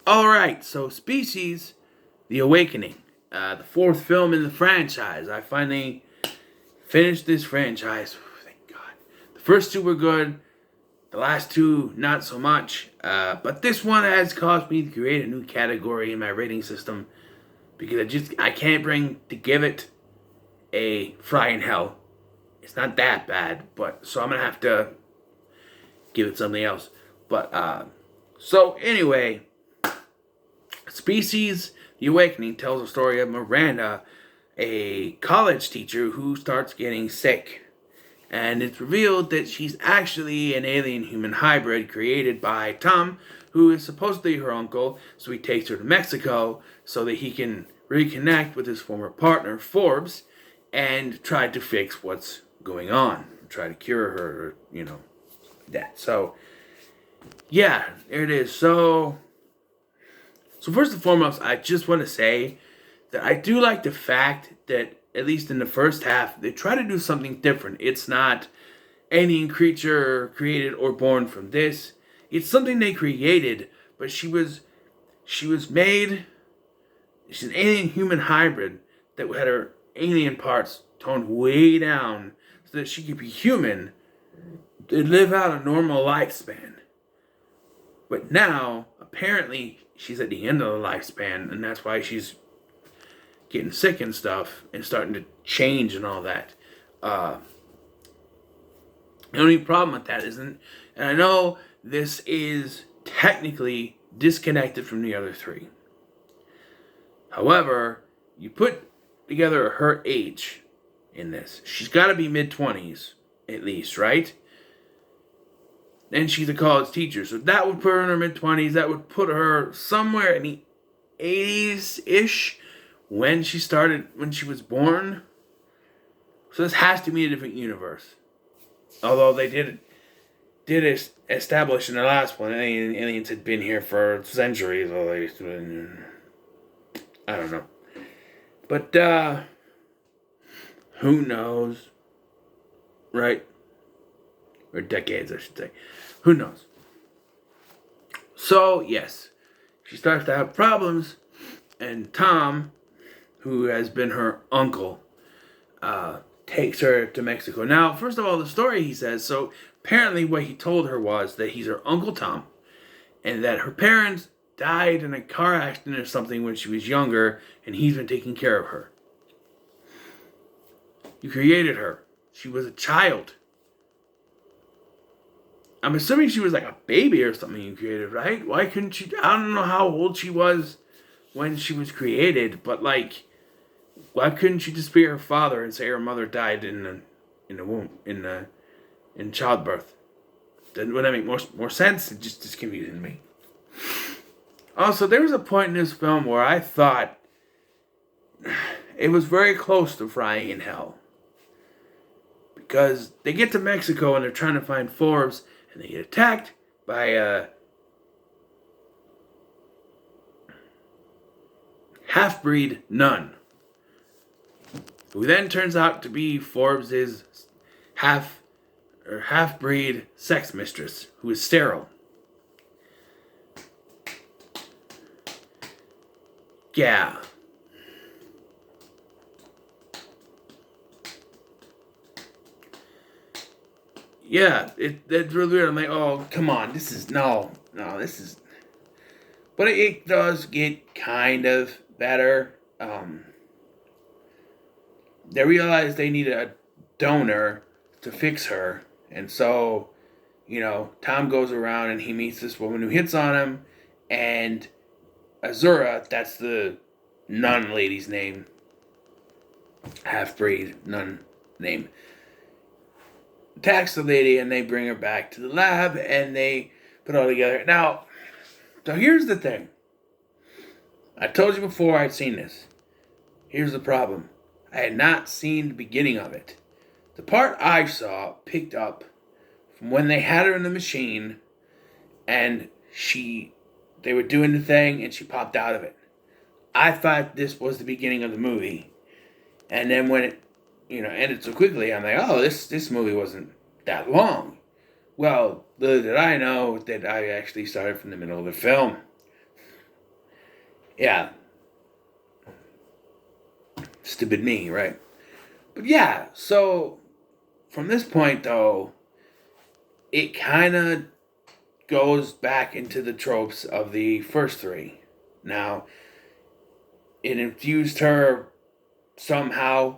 Alright, so Species, The Awakening. The fourth film in the franchise. I finally finished this franchise. Thank God. The first two were good. The last two, not so much. But this one has caused me to create a new category in my rating system. Because I can't bring to give it a fry in hell. It's not that bad. But, so I'm going to have to give it something else. But, so anyway. Species, The Awakening tells the story of Miranda, a college teacher who starts getting sick. And it's revealed that she's actually an alien-human hybrid created by Tom, who is supposedly her uncle, so he takes her to Mexico so that he can reconnect with his former partner, Forbes, and try to fix what's going on. Try to cure her, that. So, yeah, there it is. So first and foremost, I just want to say that I do like the fact that, at least in the first half, they try to do something different. It's not alien creature created or born from this. It's something they created, but she was made. She's an alien human hybrid that had her alien parts toned way down so that she could be human to live out a normal lifespan. But now, apparently, she's at the end of the lifespan, and that's why she's getting sick and stuff, and starting to change and all that. The only problem with that isn't, and I know this is technically disconnected from the other three. However, you put together her age in this. She's got to be mid-20s, at least, right? And she's a college teacher, so that would put her in her mid-20s. That would put her somewhere in the 80s-ish when she was born. So this has to be a different universe. Although they did establish in the last one, aliens had been here for centuries. I don't know. But, who knows? Right? Or decades, I should say. Who knows? So, yes. She starts to have problems, and Tom, who has been her uncle, takes her to Mexico. Now, first of all, the story he says, so apparently what he told her was that he's her Uncle Tom, and that her parents died in a car accident or something when she was younger, and he's been taking care of her. You created her. She was a child. I'm assuming she was like a baby or something you created, right? Why couldn't she? I don't know how old she was when she was created, but like, why couldn't she just be her father and say her mother died in the womb, in childbirth? Would that make more sense? It just confusing me. Also, there was a point in this film where I thought it was very close to frying in hell. Because they get to Mexico and they're trying to find Forbes, and they get attacked by a half-breed nun, who then turns out to be Forbes' half-breed sex mistress, who is sterile. Yeah. Yeah, it's really weird. I'm like, oh, come on, this is. But it does get kind of better. They realize they need a donor to fix her, and so, Tom goes around and he meets this woman who hits on him, and Azura, that's the nun lady's name, half-breed nun name, attacks the lady, and they bring her back to the lab, and they put it all together. Now, so here's the thing. I told you before I'd seen this. Here's the problem. I had not seen the beginning of it. The part I saw picked up from when they had her in the machine, and they were doing the thing, and she popped out of it. I thought this was the beginning of the movie. And then when it ended so quickly, I'm like, oh, this movie wasn't that long. Well, little did I know that I actually started from the middle of the film. Yeah, stupid me, right? But yeah, so from this point though, it kind of goes back into the tropes of the first three. Now, it infused her somehow,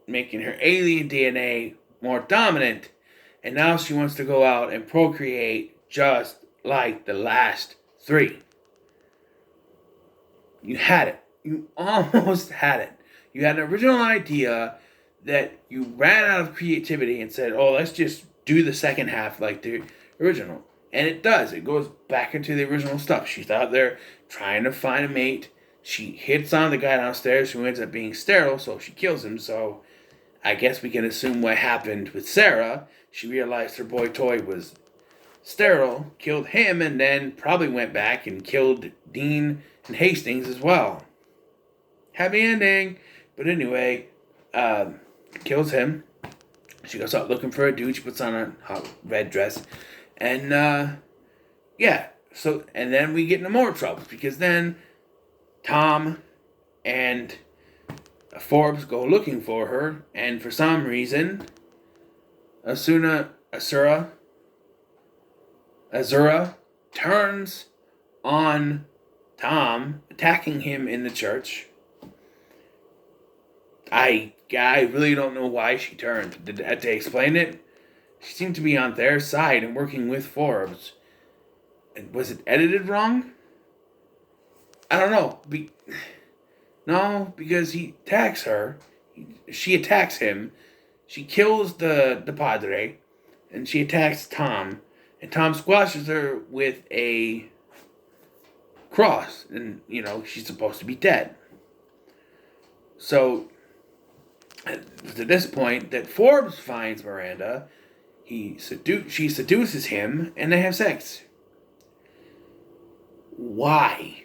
making her alien DNA more dominant, and now she wants to go out and procreate just like the last three. You had it. You almost had it. You had an original idea that you ran out of creativity and said, oh, let's just do the second half like the original. And it does. It goes back into the original stuff. She's out there trying to find a mate. She hits on the guy downstairs who ends up being sterile, so she kills him. So I guess we can assume what happened with Sarah. She realized her boy toy was sterile, killed him, and then probably went back and killed Dean and Hastings as well. Happy ending. But anyway, kills him. She goes out looking for a dude. She puts on a hot red dress. And, yeah. So, and then we get into more trouble because then Tom and Forbes go looking for her. And for some reason, Azura turns on Tom, attacking him in the church. I really don't know why she turned. Did they explain it? She seemed to be on their side and working with Forbes. And was it edited wrong? I don't know. No, because he attacks her. She attacks him. She kills the padre. And she attacks Tom. And Tom squashes her with a cross. And, she's supposed to be dead. So, to this point, that Forbes finds Miranda. She seduces him, and they have sex. Why?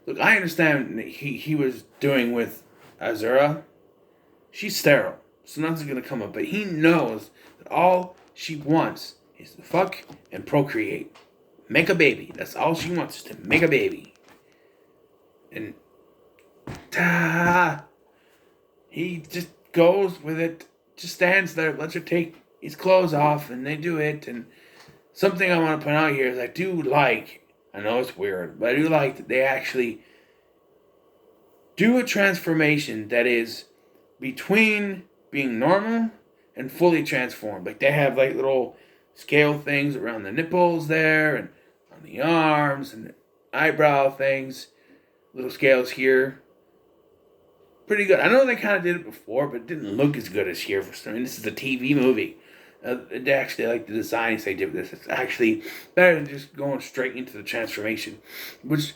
Look, I understand he was doing with Azura. She's sterile, so nothing's gonna come up. But he knows that all she wants is to fuck and procreate, make a baby. That's all she wants, is to make a baby. And he just goes with it. Just stands there, lets her take his clothes off, and they do it. And something I want to point out here is I know it's weird, but I do like that they actually do a transformation that is between being normal and fully transformed. Like they have like little scale things around the nipples there and on the arms and the eyebrow things. Little scales here. Pretty good. I know they kind of did it before, but it didn't look as good as here. This is a TV movie. They actually like the designs they did with this. It's actually better than just going straight into the transformation. Which,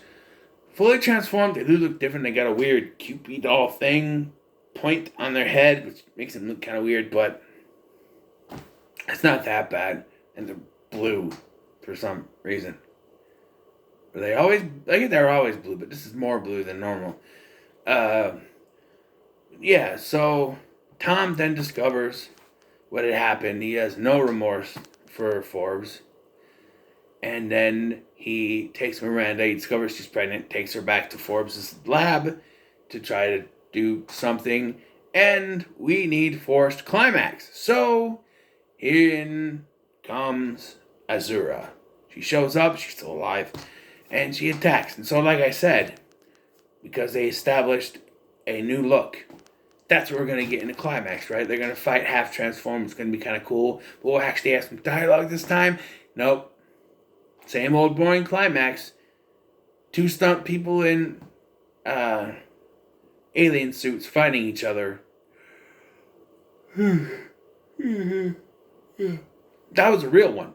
fully transformed, they do look different. They got a weird Cupid doll thing point on their head, which makes them look kind of weird, but it's not that bad. And they're blue for some reason. They're always blue, but this is more blue than normal. Yeah, so Tom then discovers what had happened. He has no remorse for Forbes. And then he takes Miranda, he discovers she's pregnant, takes her back to Forbes' lab to try to do something. And we need forced climax. So in comes Azura. She shows up, she's still alive, and she attacks. And so, like I said, because they established a new look, that's what we're going to get in the climax, right? They're going to fight half transformed. It's going to be kind of cool. But we'll actually have some dialogue this time. Nope. Same old boring climax. Two stunt people in alien suits fighting each other. That was a real one.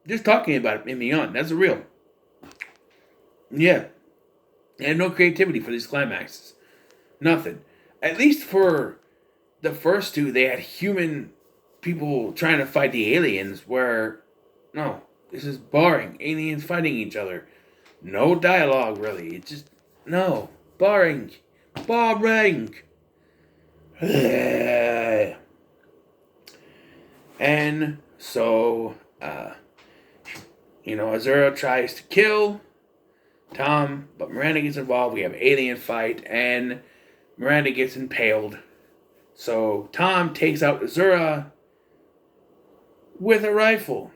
Just talking about it made me yawn. That's a real. Yeah. They had no creativity for these climaxes. Nothing. At least for the first two, they had human people trying to fight the aliens, where, no, this is boring. Aliens fighting each other. No dialogue, really. It's just, no. Boring. Boring. And so, Azura tries to kill Tom, but Miranda gets involved. We have alien fight, and Miranda gets impaled. So Tom takes out Azura with a rifle.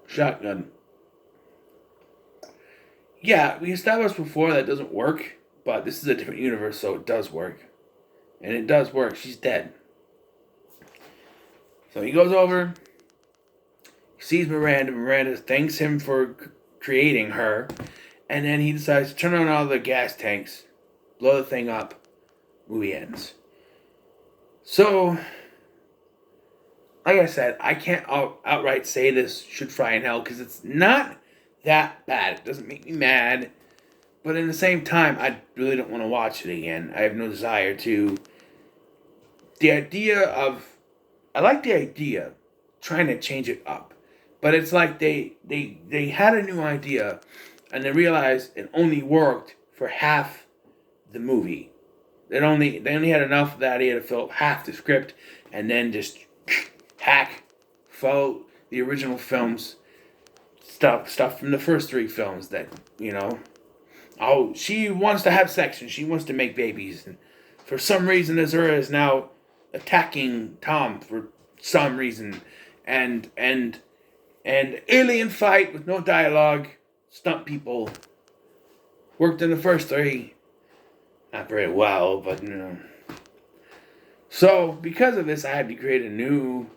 Shotgun. Yeah, we established before that doesn't work, but this is a different universe, so it does work. And it does work. She's dead. So he goes over, he sees Miranda. Miranda thanks him for creating her. And then he decides to turn on all the gas tanks, blow the thing up. Movie ends. So, like I said, I can't outright say this should fry in hell because it's not that bad. It doesn't make me mad. But in the same time, I really don't want to watch it again. I have no desire to. The idea of. I like the idea, trying to change it up. But it's like they had a new idea and they realized it only worked for half the movie. They only had enough of that idea to fill up half the script and then just follow the original films stuff from the first three films that, oh, she wants to have sex and she wants to make babies, and for some reason Azura is now attacking Tom for some reason, and alien fight with no dialogue, stump people. Worked in the first three. Not very well, but So, because of this, I had to create a new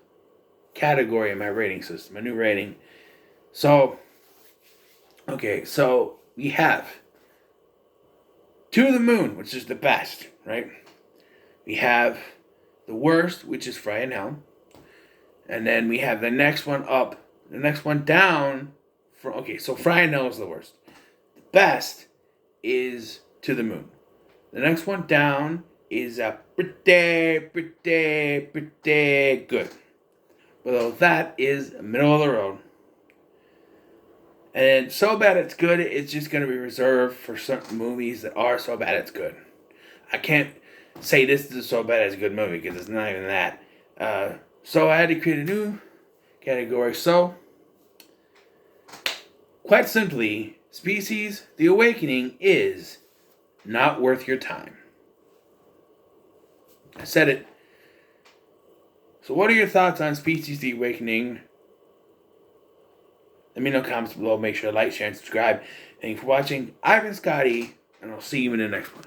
category in my rating system, a new rating. So, okay, so we have To the Moon, which is the best, right? We have the worst, which is Fry in Hell. And then we have the next one up, the next one down. So Fry in Hell is the worst. The best is To the Moon. The next one down is pretty good. Below that is middle of the road. And so bad it's good, it's just going to be reserved for certain movies that are so bad it's good. I can't say this is so bad it's a good movie because it's not even that. So I had to create a new category. So, quite simply, Species: The Awakening is not worth your time. I said it. So what are your thoughts on Species: The Awakening? Let me know in the comments below. Make sure to like, share, and subscribe. Thank you for watching. I've been Scotty, and I'll see you in the next one.